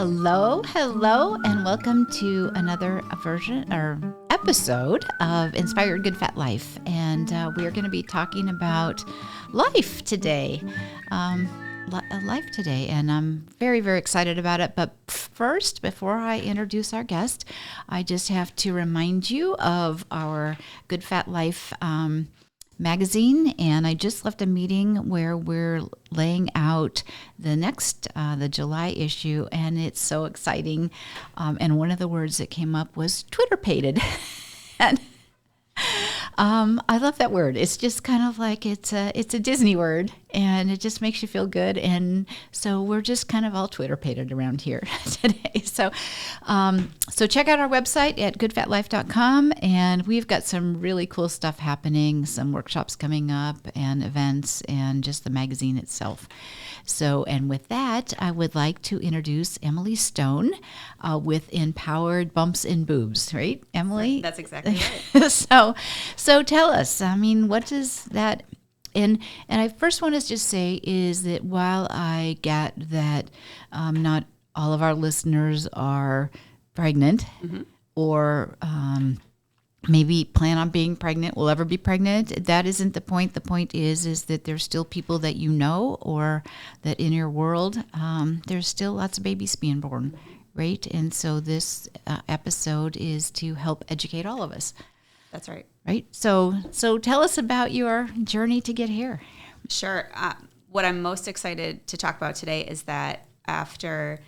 Hello, and welcome to another version or episode of Inspired Good Fat Life. And we are going to be talking about life today. Life today, and I'm very, very excited about it. But first, before I introduce our guest, I just have to remind you of our Good Fat Life magazine, and I just left a meeting where we're laying out the next, the July issue, and it's so exciting. And one of the words that came up was Twitter-pated. And I love that word. It's just kind of like it's a Disney word, and it just makes you feel good. And so we're just kind of all Twitter-pated around here today. So check out our website at goodfatlife.com, and we've got some really cool stuff happening, some workshops coming up and events, and just the magazine itself. So, and with that, I would like to introduce Emily Stone with Empowered Bumps and Boobs, right, Emily? That's exactly right. So tell us, I mean, what does that, and I first want to just say is that while I get that not all of our listeners are pregnant or maybe plan on being pregnant, will ever be pregnant. That isn't the point. The point is that there's still people that you know, or that in your world, there's still lots of babies being born, right? And so this episode is to help educate all of us. That's right. Right? So tell us about your journey to get here. Sure. What I'm most excited to talk about today is that after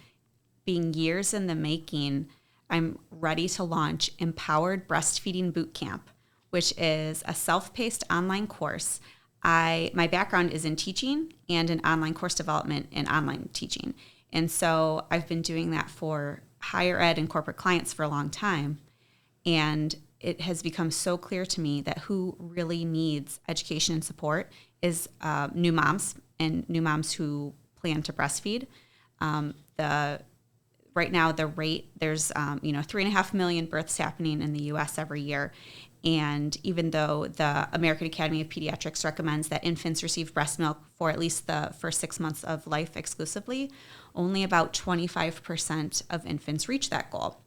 being years in the making, I'm ready to launch Empowered Breastfeeding Bootcamp, which is a self-paced online course. My background is in teaching and in online course development and online teaching. And so I've been doing that for higher ed and corporate clients for a long time. And it has become so clear to me that who really needs education and support is new moms and new moms who plan to breastfeed. Right now, the rate, there's 3.5 million births happening in the U.S. every year. And even though the American Academy of Pediatrics recommends that infants receive breast milk for at least the first 6 months of life exclusively, only about 25% of infants reach that goal.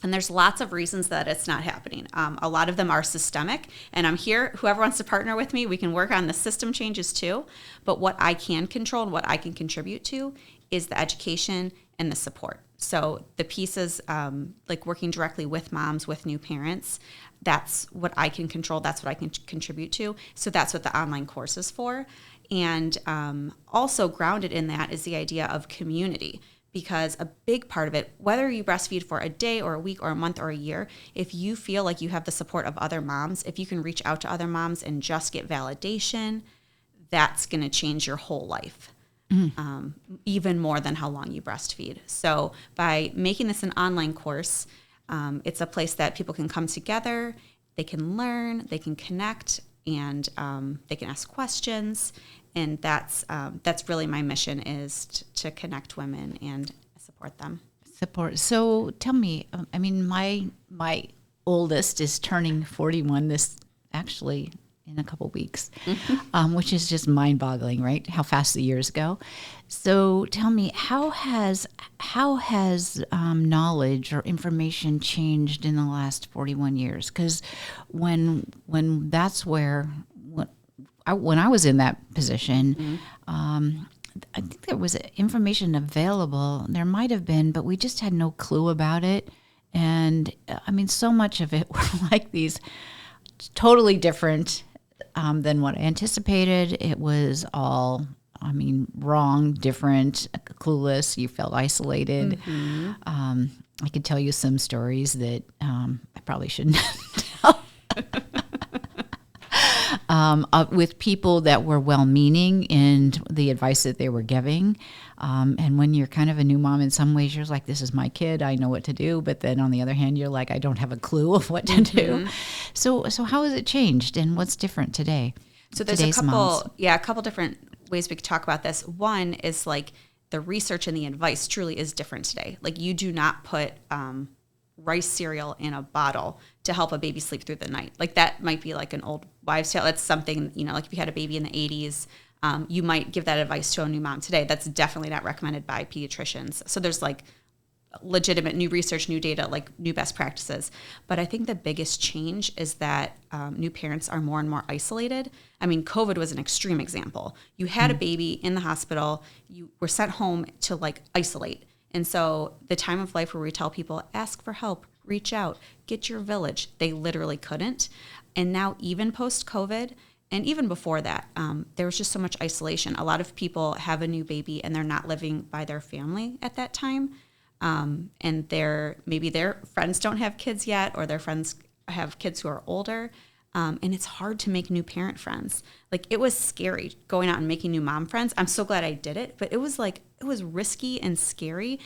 And there's lots of reasons that it's not happening. A lot of them are systemic, and I'm here. Whoever wants to partner with me, we can work on the system changes too. But what I can control and what I can contribute to is the education and the support. So the pieces, like working directly with moms, with new parents, that's what I can control. That's what I can contribute to. So that's what the online course is for. And also grounded in that is the idea of community. Because a big part of it, whether you breastfeed for a day or a week or a month or a year, if you feel like you have the support of other moms, if you can reach out to other moms and just get validation, that's going to change your whole life, even more than how long you breastfeed. So by making this an online course, it's a place that people can come together, they can learn, they can connect, and they can ask questions. And that's really my mission, is to connect women and support them. So tell me, I mean, my oldest is turning 41 actually in a couple weeks, which is just mind-boggling, right? How fast the years go. So tell me, how has knowledge or information changed in the last 41 years? Because when I was in that position, I think there was information available. There might have been, but we just had no clue about it. And I mean, so much of it were like these totally different than what I anticipated. It was all, wrong, different, clueless. You felt isolated. I could tell you some stories that I probably shouldn't tell. With people that were well-meaning in the advice that they were giving. And when you're kind of a new mom, in some ways, you're like, this is my kid, I know what to do. But then on the other hand, you're like, I don't have a clue of what to do. So how has it changed, and what's different today? So there's a couple different ways we could talk about this. One is like the research and the advice truly is different today. Like you do not put rice cereal in a bottle to help a baby sleep through the night. Like that might be like an old wives' tale. That's something, like if you had a baby in the 80s, you might give that advice to a new mom today. That's definitely not recommended by pediatricians. So there's like legitimate new research, new data, like new best practices. But I think the biggest change is that new parents are more and more isolated. I mean, COVID was an extreme example. You had a baby in the hospital, you were sent home to like isolate. And so the time of life where we tell people, ask for help, reach out, get your village, they literally couldn't. And now even post-COVID, and even before that, there was just so much isolation. A lot of people have a new baby and they're not living by their family at that time. And maybe their friends don't have kids yet, or their friends have kids who are older. And it's hard to make new parent friends. Like, it was scary going out and making new mom friends. I'm so glad I did it, but it was risky and scary.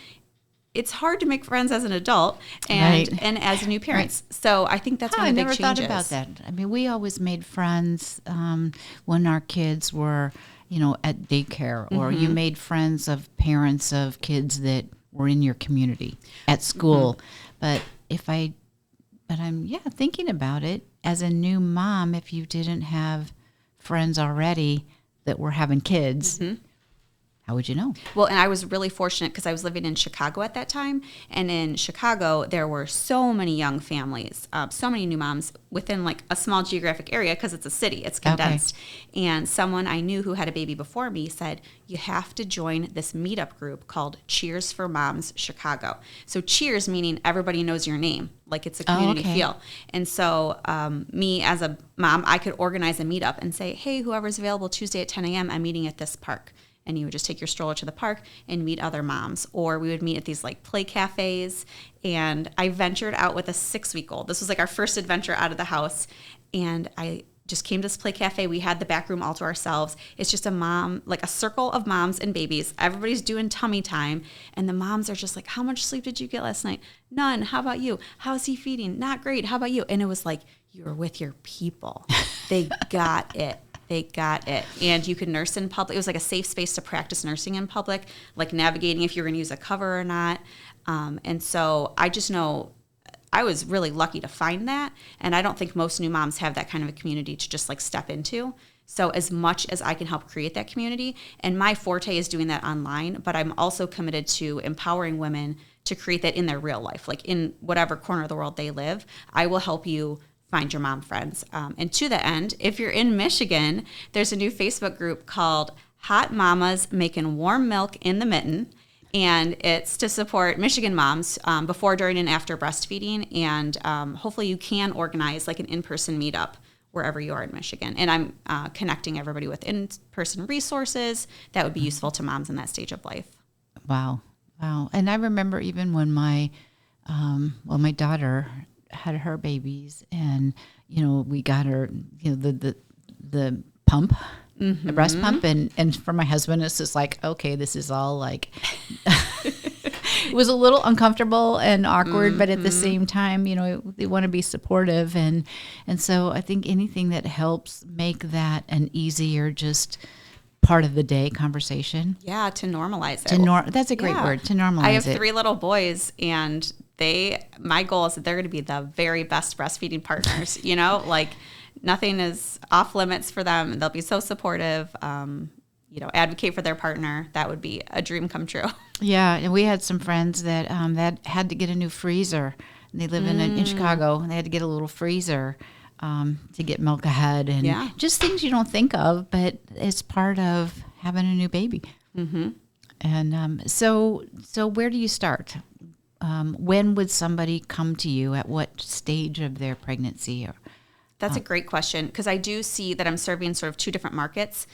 It's hard to make friends as an adult and as new parents. Right. So I think that's one of the big changes. I never thought about that. I mean, we always made friends when our kids were, at daycare, or you made friends of parents of kids that were in your community at school. But I'm thinking about it as a new mom. If you didn't have friends already that were having kids, how would you know? Well, and I was really fortunate because I was living in Chicago at that time. And in Chicago, there were so many young families, so many new moms within like a small geographic area because it's a city, it's condensed. Okay. And someone I knew who had a baby before me said, you have to join this meetup group called Cheers for Moms Chicago. So cheers meaning everybody knows your name, like it's a community feel. And so me as a mom, I could organize a meetup and say, hey, whoever's available Tuesday at 10 a.m., I'm meeting at this park. And you would just take your stroller to the park and meet other moms. Or we would meet at these like play cafes. And I ventured out with a 6-week-old. This was like our first adventure out of the house. And I just came to this play cafe. We had the back room all to ourselves. It's just a circle of moms and babies. Everybody's doing tummy time. And the moms are just like, how much sleep did you get last night? None. How about you? How's he feeding? Not great. How about you? And it was like, you were with your people. They got it. They got it. And you could nurse in public. It was like a safe space to practice nursing in public, like navigating if you're going to use a cover or not. And so I just know I was really lucky to find that. And I don't think most new moms have that kind of a community to just like step into. So as much as I can help create that community, and my forte is doing that online, but I'm also committed to empowering women to create that in their real life, like in whatever corner of the world they live. I will help you find your mom friends. And to that end, if you're in Michigan, there's a new Facebook group called Hot Mamas Making Warm Milk in the Mitten. And it's to support Michigan moms before, during, and after breastfeeding. And hopefully you can organize like an in-person meetup wherever you are in Michigan. And I'm connecting everybody with in-person resources that would be useful to moms in that stage of life. Wow. And I remember even when my daughter had her babies, and we got her the pump, the breast pump, and for my husband it's just like, okay, this is all like it was a little uncomfortable and awkward, but at the same time they want to be supportive, and so I think anything that helps make that an easier just part of the day conversation. Yeah, to normalize it. That's a great word, to normalize it. I have 3 little boys, and my goal is that they're going to be the very best breastfeeding partners. Like nothing is off limits for them. They'll be so supportive. Advocate for their partner. That would be a dream come true. Yeah, and we had some friends that had to get a new freezer. They live in Chicago, and they had to get a little freezer to get milk ahead, and just things you don't think of, but it's part of having a new baby. And so where do you start? When would somebody come to you? At what stage of their pregnancy? That's a great question, because I do see that I'm serving sort of 2 different markets.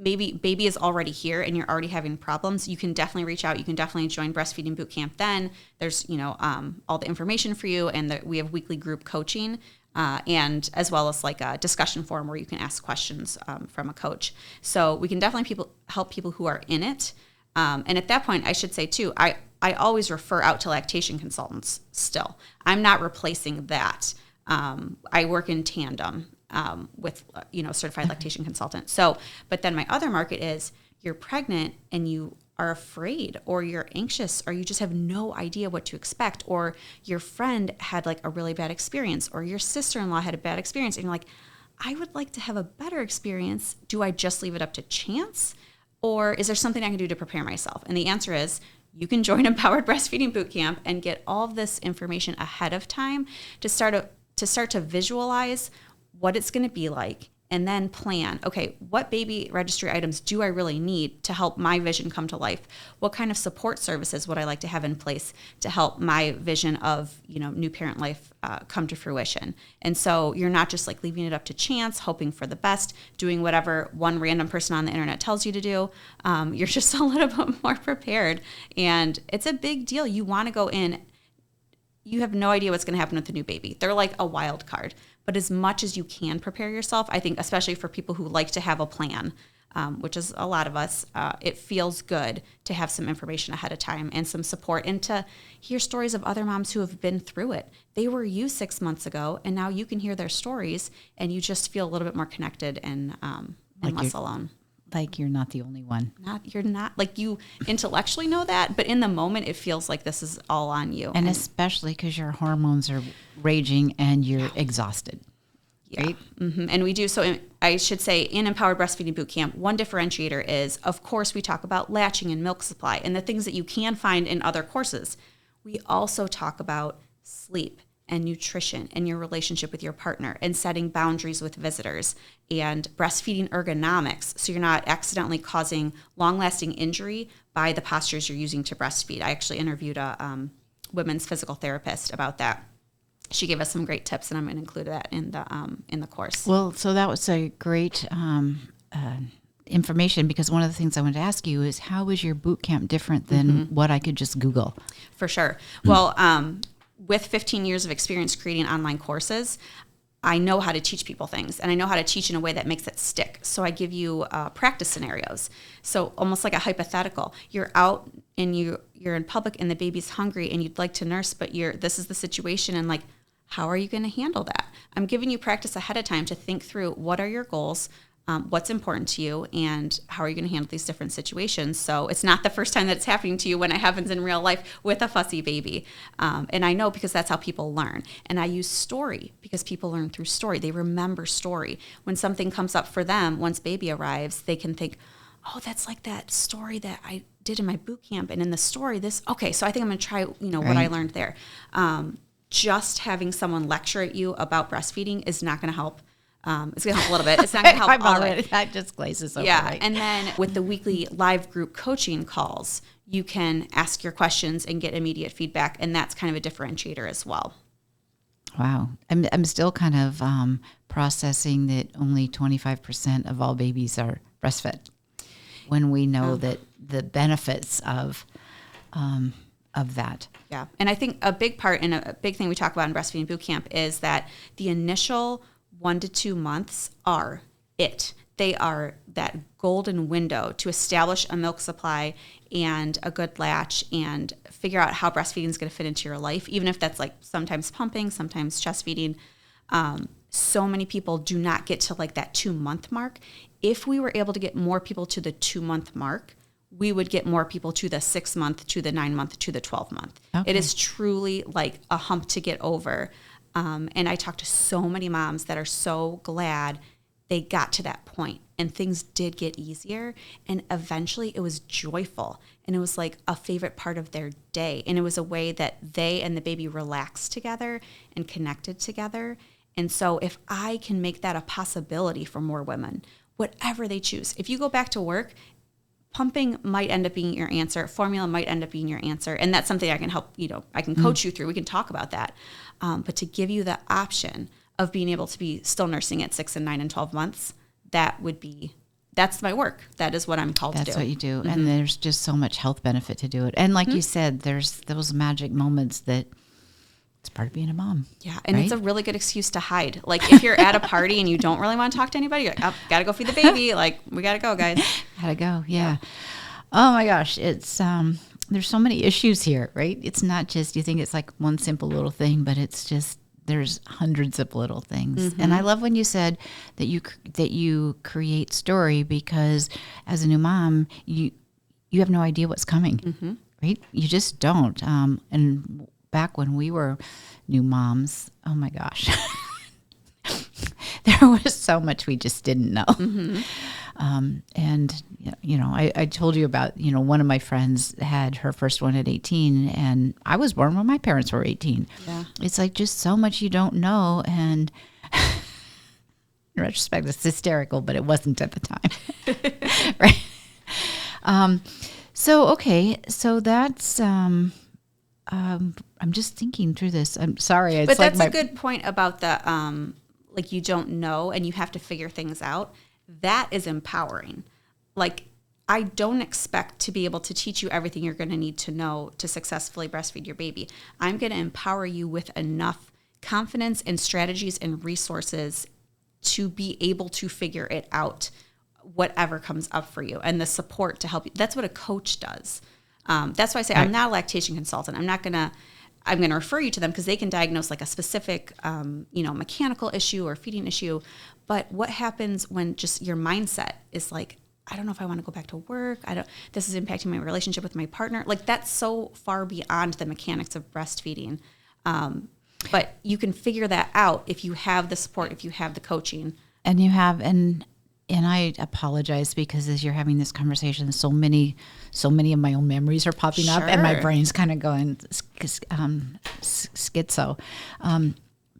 Maybe baby is already here and you're already having problems. You can definitely reach out. You can definitely join Breastfeeding Bootcamp. Then there's all the information for you, and we have weekly group coaching. And as well as like a discussion forum where you can ask questions from a coach. So we can definitely help people who are in it. And at that point, I should say too, I always refer out to lactation consultants still. I'm not replacing that. I work in tandem with certified lactation consultant. So, but then my other market is you're pregnant and you are afraid, or you're anxious, or you just have no idea what to expect, or your friend had like a really bad experience, or your sister-in-law had a bad experience, and you're like, I would like to have a better experience. Do I just leave it up to chance? Or is there something I can do to prepare myself? And the answer is you can join Empowered Breastfeeding Bootcamp and get all of this information ahead of time to start to visualize what it's going to be like, and then plan, okay, what baby registry items do I really need to help my vision come to life? What kind of support services would I like to have in place to help my vision of, new parent life come to fruition? And so you're not just like leaving it up to chance, hoping for the best, doing whatever one random person on the internet tells you to do. You're just a little bit more prepared. And it's a big deal. You want to go in, you have no idea what's going to happen with the new baby. They're like a wild card. But as much as you can prepare yourself, I think, especially for people who like to have a plan, which is a lot of us, it feels good to have some information ahead of time and some support, and to hear stories of other moms who have been through it. They were you 6 months ago, and now you can hear their stories, and you just feel a little bit more connected and less alone. Like you're not the only one. You're not, like, you intellectually know that, but in the moment it feels like this is all on you. And especially because your hormones are raging and you're exhausted. Yeah. Right? Mm-hmm. And we do. So I should say, in Empowered Breastfeeding Bootcamp, one differentiator is, of course, we talk about latching and milk supply and the things that you can find in other courses. We also talk about sleep and nutrition and your relationship with your partner and setting boundaries with visitors and breastfeeding ergonomics, so you're not accidentally causing long-lasting injury by the postures you're using to breastfeed. I actually interviewed a women's physical therapist about that. She gave us some great tips, and I'm going to include that in the course. Well, so that was a great information, because one of the things I wanted to ask you is, how is your boot camp different than what I could just Google? For sure. Well, with 15 years of experience creating online courses, I know how to teach people things, and I know how to teach in a way that makes it stick. So I give you practice scenarios. So almost like a hypothetical. You're out and you're in public and the baby's hungry and you'd like to nurse, but this is the situation, and like, how are you going to handle that? I'm giving you practice ahead of time to think through, what are your goals, what's important to you, and how are you going to handle these different situations? So it's not the first time that it's happening to you when it happens in real life with a fussy baby. And I know, because that's how people learn. And I use story because people learn through story. They remember story. When something comes up for them, once baby arrives, they can think, oh, that's like that story that I did in my boot camp. And in the story, okay, so I think I'm going to try, what I learned there. Just having someone lecture at you about breastfeeding is not going to help. It's going to help a little bit. It's not going to help all of it. That just glazes over. Yeah, right? And then with the weekly live group coaching calls, you can ask your questions and get immediate feedback, and that's kind of a differentiator as well. Wow. I'm still kind of processing that only 25% of all babies are breastfed, when we know that the benefits of that. Yeah. And I think a big part and a big thing we talk about in Breastfeeding Bootcamp is that the initial 1 to 2 months are it. They are that golden window to establish a milk supply and a good latch and figure out how breastfeeding is going to fit into your life, even if that's like sometimes pumping, sometimes chest feeding. So many people do not get to like that 2-month mark. If we were able to get more people to the 2-month mark, we would get more people to the 6-month, to the 9-month, to the 12-month. Okay. It is truly like a hump to get over. And I talk to so many moms that are so glad they got to that point, and things did get easier. And eventually it was joyful, and it was like a favorite part of their day. And it was a way that they and the baby relaxed together and connected together. And so if I can make that a possibility for more women, whatever they choose, if you go back to work, pumping might end up being your answer. Formula might end up being your answer. And that's something I can help, I can coach you through. We can talk about that. But to give you the option of being able to be still nursing at 6 and 9 and 12 months, that's my work. That is what I'm called to do. That's what you do. And there's just so much health benefit to do it. And like you said, there's those magic moments that it's part of being a mom. Yeah, and it's a really good excuse to hide. Like, if you're at a party and you don't really want to talk to anybody, you're like, oh, got to go feed the baby. Like, we got to go, guys. Gotta go, yeah. Oh my gosh, it's there's so many issues here, right? It's not just, you think it's like one simple little thing, but it's just, there's hundreds of little things. And I love when you said that you create story, because as a new mom, you have no idea what's coming, right? You just don't. And back when we were new moms, oh my gosh, there was so much we just didn't know. And, I told you about, one of my friends had her first one at 18, and I was born when my parents were 18. Yeah. It's like just so much you don't know. And in retrospect, it's hysterical, but it wasn't at the time. Right. So that's, I'm just thinking through this. I'm sorry. It's but that's a good point about the, like you don't know and you have to figure things out. That is empowering. Like, I don't expect to be able to teach you everything you're going to need to know to successfully breastfeed your baby. I'm going to empower you with enough confidence and strategies and resources to be able to figure it out, whatever comes up for you, and the support to help you. That's what a coach does. That's why I say I'm not a lactation consultant. I'm going to refer you to them because they can diagnose like a specific, mechanical issue or feeding issue. But what happens when just your mindset is like, I don't know if I want to go back to work. This is impacting my relationship with my partner. Like, that's so far beyond the mechanics of breastfeeding. But you can figure that out if you have the support, if you have the coaching. And you have, and I apologize because as you're having this conversation, so many of my own memories are popping up, and my brain's kind of going schizo.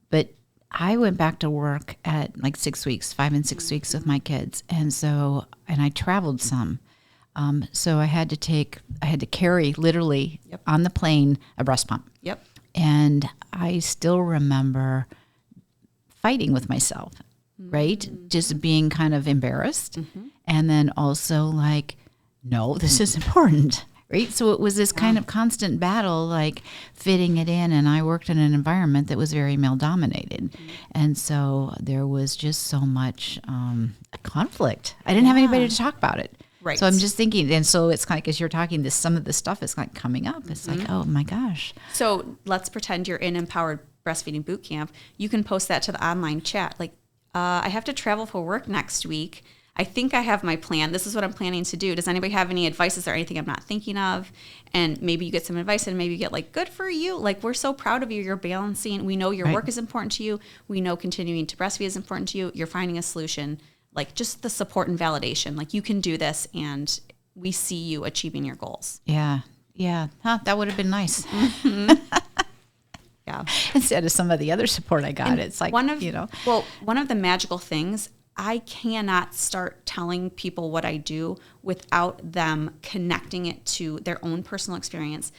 But I went back to work at like 5 and 6 weeks with my kids. And I traveled some. So I had to carry literally on the plane a breast pump. Yep. And I still remember fighting with myself, right? Just being kind of embarrassed. And then also like, no, this is important. Right. So it was this kind of constant battle, like fitting it in. And I worked in an environment that was very male dominated. And so there was just so much conflict. I didn't have anybody to talk about it. Right. So I'm just thinking, and so it's kind of, as you're talking, some of the stuff is like coming up. It's like, oh my gosh. So let's pretend you're in Empowered Breastfeeding Bootcamp. You can post that to the online chat. Like, I have to travel for work next week. I think I have my plan. This is what I'm planning to do. Does anybody have any advice? Is there anything I'm not thinking of? And maybe you get some advice and maybe you get like, good for you. Like, we're so proud of you. You're balancing. We know your work is important to you. We know continuing to breastfeed is important to you. You're finding a solution. Like, just the support and validation. Like, you can do this and we see you achieving your goals. Yeah. Yeah. Huh, that would have been nice. Yeah. Instead of some of the other support I got. And it's like, one of the magical things, I cannot start telling people what I do without them connecting it to their own personal experience.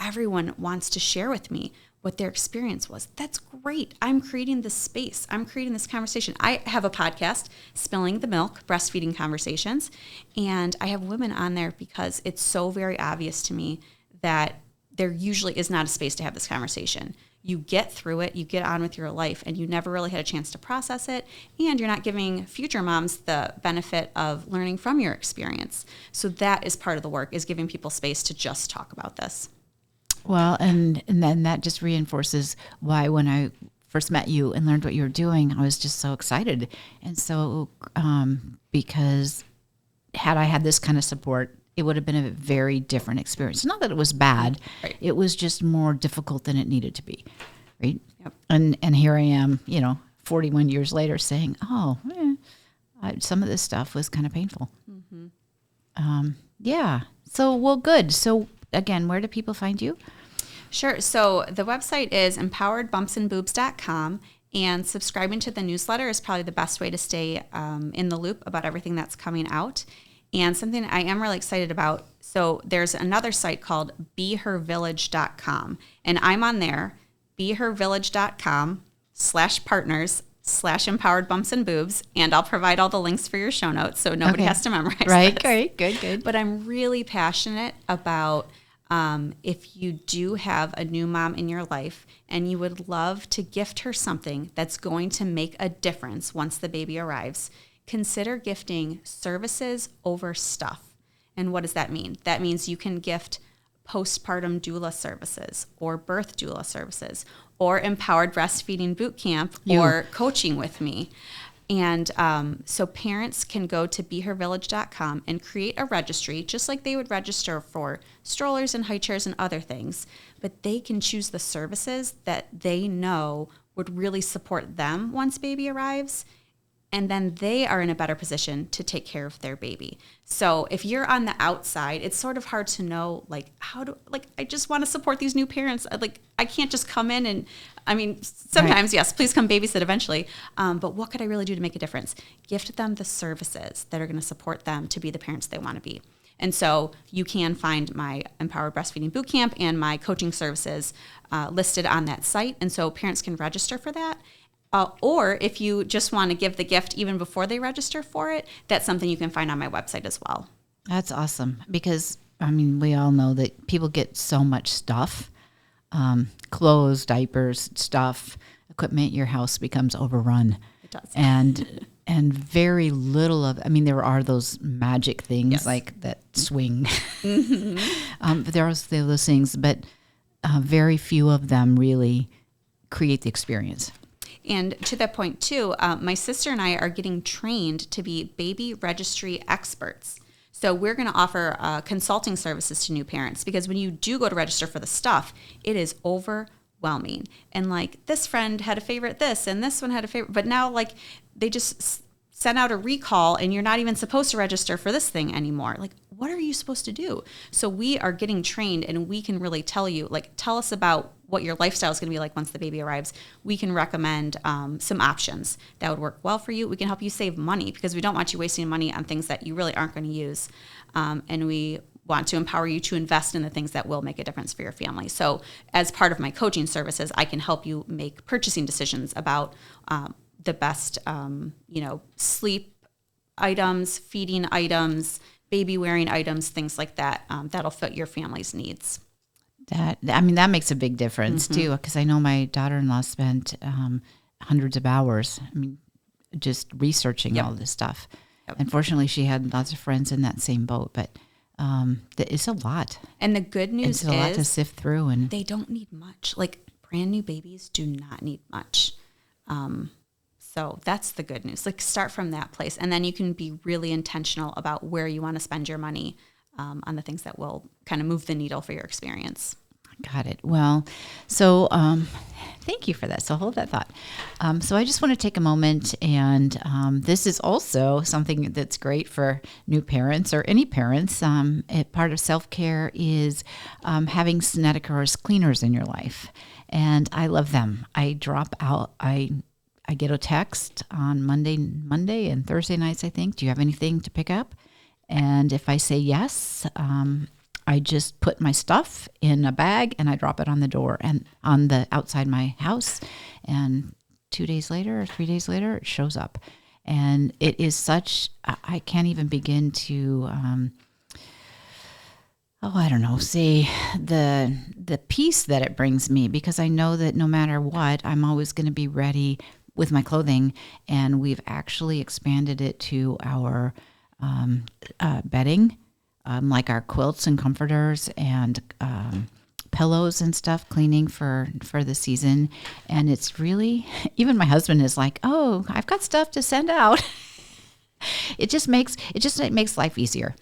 Everyone wants to share with me what their experience was. That's great. I'm creating this space. I'm creating this conversation. I have a podcast, Spilling the Milk, Breastfeeding Conversations, and I have women on there because it's so very obvious to me that there usually is not a space to have this conversation. You get through it, you get on with your life, and you never really had a chance to process it, and you're not giving future moms the benefit of learning from your experience. So that is part of the work, is giving people space to just talk about this. Well, and then that just reinforces why when I first met you and learned what you were doing, I was just so excited. And so because had I had this kind of support, it would have been a very different experience. Not that it was bad. Right. It was just more difficult than it needed to be. Right. Yep. And here I am, 41 years later saying, some of this stuff was kind of painful. Yeah. So, well, good. So again, where do people find you? Sure. So the website is empoweredbumpsandboobs.com, and subscribing to the newsletter is probably the best way to stay in the loop about everything that's coming out. And something I am really excited about, so there's another site called behervillage.com, and I'm on there, behervillage.com/partners/empoweredbumpsandboobs, and I'll provide all the links for your show notes so nobody has to memorize Right, this. great, good. But I'm really passionate about if you do have a new mom in your life and you would love to gift her something that's going to make a difference once the baby arrives, consider gifting services over stuff. And what does that mean? That means you can gift postpartum doula services or birth doula services or Empowered Breastfeeding Bootcamp or coaching with me. And so parents can go to behervillage.com and create a registry, just like they would register for strollers and high chairs and other things. But they can choose the services that they know would really support them once baby arrives. and then they are in a better position to take care of their baby. So if you're on the outside, it's sort of hard to know, like, I just want to support these new parents. I can't just come in and, sometimes, yes, please come babysit eventually. But what could I really do to make a difference? Gift them the services that are going to support them to be the parents they want to be. And so you can find my Empowered Breastfeeding Bootcamp and my coaching services listed on that site. And so parents can register for that. Or if you just want to give the gift even before they register for it, that's something you can find on my website as well. That's awesome because, we all know that people get so much stuff, clothes, diapers, stuff, equipment. Your house becomes overrun. It does. And very little of, there are those magic things Yes. like that swing. But there are those things, but very few of them really create the experience. And to that point too, my sister and I are getting trained to be baby registry experts. So we're going to offer consulting services to new parents because when you do go to register for the stuff, it is overwhelming. And like this friend had a favorite this and this one had a favorite, but now like they just sent out a recall and you're not even supposed to register for this thing anymore. Like, what are you supposed to do? So we are getting trained and we can really tell you, like, tell us about what your lifestyle is going to be like once the baby arrives. We can recommend some options that would work well for you. We can help you save money because we don't want you wasting money on things that you really aren't going to use. And we want to empower you to invest in the things that will make a difference for your family. So as part of my coaching services, I can help you make purchasing decisions about the best, sleep items, feeding items, baby wearing items, things like that, that'll fit your family's needs. That makes a big difference too, because I know my daughter-in-law spent hundreds of hours, just researching all this stuff. Yep. Unfortunately, she had lots of friends in that same boat, but it's a lot. And the good news is a lot to sift through, and they don't need much. Like brand new babies do not need much. So that's the good news. Like start from that place, and then you can be really intentional about where you want to spend your money on the things that will kind of move the needle for your experience. Got it. Well, so thank you for that. So hold that thought. So I just want to take a moment, and this is also something that's great for new parents or any parents. Part of self-care is having Snedeker's cleaners in your life, and I love them. I drop out. I get a text on Monday and Thursday nights, I think. Do you have anything to pick up? And if I say yes, I just put my stuff in a bag and I drop it on the door and on the outside my house. And 2 days later or 3 days later, it shows up. And it is I can't even begin to, say the peace that it brings me, because I know that no matter what, I'm always going to be ready with my clothing. And we've actually expanded it to our bedding, like our quilts and comforters and pillows and stuff, cleaning for the season. And it's really, even my husband is like, oh, I've got stuff to send out. It makes life easier.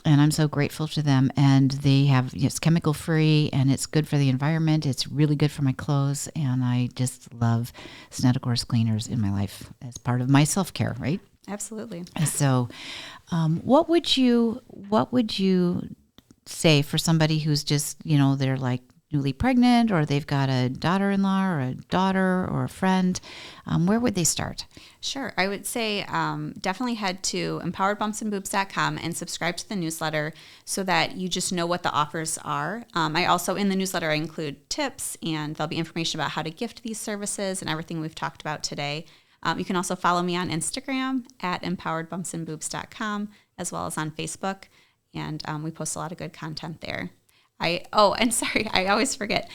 And I'm so grateful to them. And they have, it's chemical free and it's good for the environment. It's really good for my clothes. And I just love Snedeker's cleaners in my life as part of my self-care, right? Absolutely. So, what would you say for somebody who's just, they're like newly pregnant, or they've got a daughter-in-law or a daughter or a friend? Where would they start? Sure. I would say definitely head to empoweredbumpsandboobs.com and subscribe to the newsletter so that you just know what the offers are. I also, in the newsletter, I include tips, and there'll be information about how to gift these services and everything we've talked about today. You can also follow me on Instagram at empoweredbumpsandboobs.com, as well as on Facebook. And we post a lot of good content there. I always forget.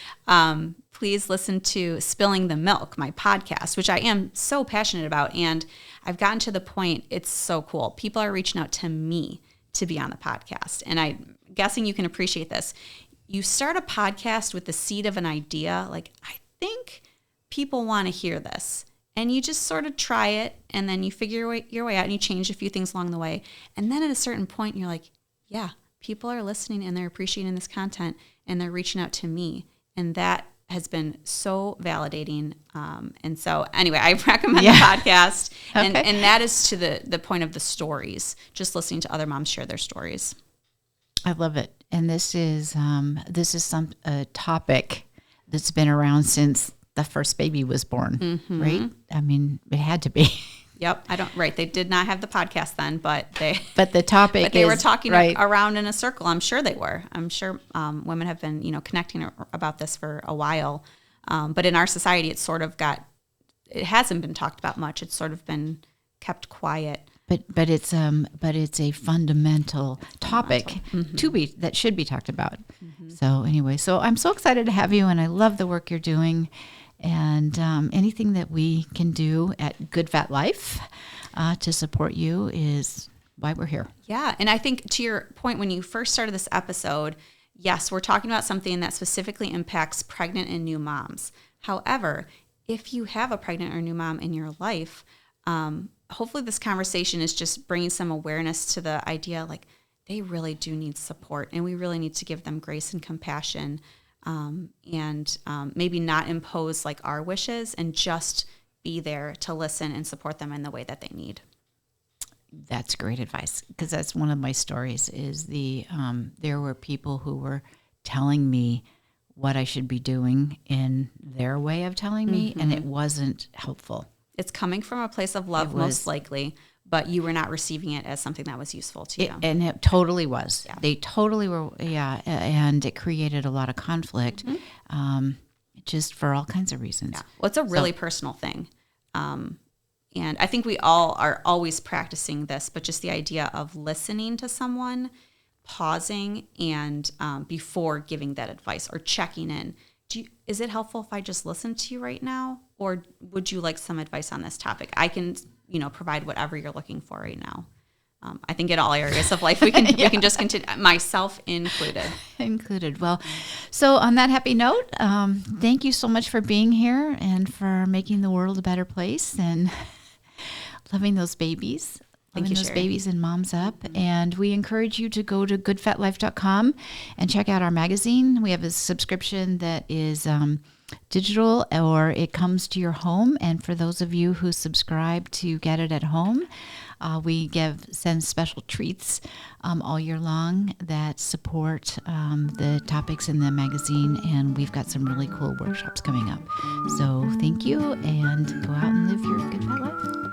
Please listen to Spilling the Milk, my podcast, which I am so passionate about. And I've gotten to the point, it's so cool. People are reaching out to me to be on the podcast. And I'm guessing you can appreciate this. You start a podcast with the seed of an idea, like, I think people want to hear this. And you just sort of try it, and then you figure your way out, and you change a few things along the way. And then at a certain point, you're like, yeah, people are listening, and they're appreciating this content, and they're reaching out to me. And that has been so validating. And so anyway, I recommend the podcast. And that is to the point of the stories, just listening to other moms share their stories. I love it. And this is a topic that's been around since the first baby was born, right? I mean, it had to be. Yep. They did not have the podcast then, but the topic they were talking around in a circle. I'm sure they were. I'm sure women have been, connecting about this for a while. But in our society, it hasn't been talked about much. It's sort of been kept quiet. But it's a fundamental topic that should be talked about. So anyway, I'm so excited to have you, and I love the work you're doing. And anything that we can do at Good Fat Life to support you is why we're here. Yeah, and I think to your point, when you first started this episode, yes, we're talking about something that specifically impacts pregnant and new moms. However, if you have a pregnant or new mom in your life, hopefully this conversation is just bringing some awareness to the idea, like, they really do need support, and we really need to give them grace and compassion. And maybe not impose like our wishes, and just be there to listen and support them in the way that they need. That's great advice, because that's one of my stories is there were people who were telling me what I should be doing in their way of telling me, and it wasn't helpful. It's coming from a place of love, most likely, but you were not receiving it as something that was useful to you. And it totally was. Yeah. They totally were, and it created a lot of conflict, just for all kinds of reasons. Yeah. Well, it's a really personal thing. And I think we all are always practicing this, but just the idea of listening to someone, pausing, and before giving that advice or checking in. Is it helpful if I just listen to you right now? Or would you like some advice on this topic? I can, provide whatever you're looking for right now. I think in all areas of life, we can just continue, myself included. Well, so on that happy note, thank you so much for being here and for making the world a better place and loving those babies. Thank you, those Sherri. babies and moms up. And we encourage you to go to goodfatlife.com and check out our magazine. We have a subscription that is digital, or it comes to your home. And for those of you who subscribe to get it at home, we send special treats all year long that support the topics in the magazine. And we've got some really cool workshops coming up. So thank you, and go out and live your good fat life.